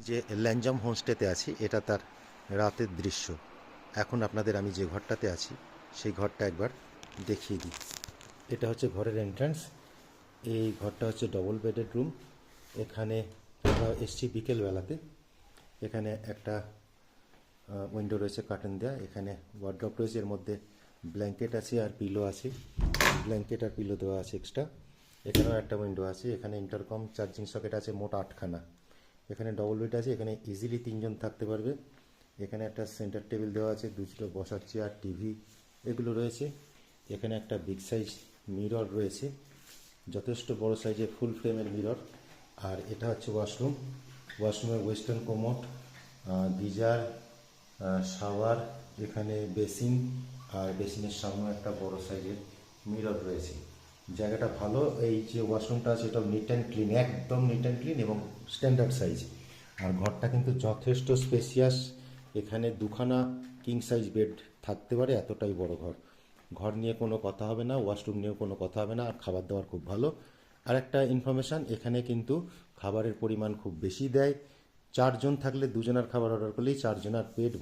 যে ল্যাঞ্জাম হোমস্টেতে আছি এটা তার রাতের দৃশ্য। এখন আপনাদের আমি যে ঘরটাতে আছি সেই ঘরটা একবার দেখিয়ে দিই। এটা হচ্ছে ঘরের এন্ট্রান্স। এই ঘরটা হচ্ছে ডবল বেডেড রুম। এখানে আমরা এসছি বিকেলবেলাতে। এখানে একটা উইন্ডো রয়েছে কার্টেন দেওয়া। এখানে ওয়ার্ড্রপ রয়েছে, এর মধ্যে ব্ল্যাঙ্কেট আছে আর পিলো আছে। ব্ল্যাঙ্কেট আর পিলো দেওয়া আছে এক্সট্রা। এখানেও একটা উইন্ডো আছে। এখানে ইন্টারকম চার্জিং সকেট আছে মোট 8খানা। এখানে ডবল বেড আছে, এখানে ইজিলি 3জন থাকতে পারবে। এখানে একটা সেন্টার টেবিল দেওয়া আছে, দুটো বসার চেয়ার, টিভি এগুলো রয়েছে। এখানে একটা বিগ সাইজ মিরর রয়েছে, যথেষ্ট বড় সাইজের ফুল ফ্রেমের মিরর। আর এটা হচ্ছে ওয়াশরুম। ওয়াশরুমে ওয়েস্টার্ন কোমোড, গিজার, শাওয়ার, এখানে বেসিন, আর বেসিনের সামনেও একটা বড় সাইজের মিরর রয়েছে। জায়গাটা ভালো। এই যে ওয়াশরুমটা আছে এটা নিট অ্যান্ড ক্লিন, একদম নিট অ্যান্ড ক্লিন এবং স্ট্যান্ডার্ড সাইজ। আর ঘরটা কিন্তু যথেষ্ট স্পেসিয়াস। এখানে 2খানা কিং সাইজ বেড থাকতে পারে, এতটাই বড় ঘর। ঘর নিয়ে কোনো কথা হবে না, ওয়াশরুম নিয়েও কোনো কথা হবে না। আর খাবার দাবার খুব ভালো। আর একটা ইনফরমেশান, এখানে কিন্তু খাবারের পরিমাণ খুব বেশি দেয়। 4জন থাকলে 2জনের খাবার অর্ডার করলেই 4জনের পেট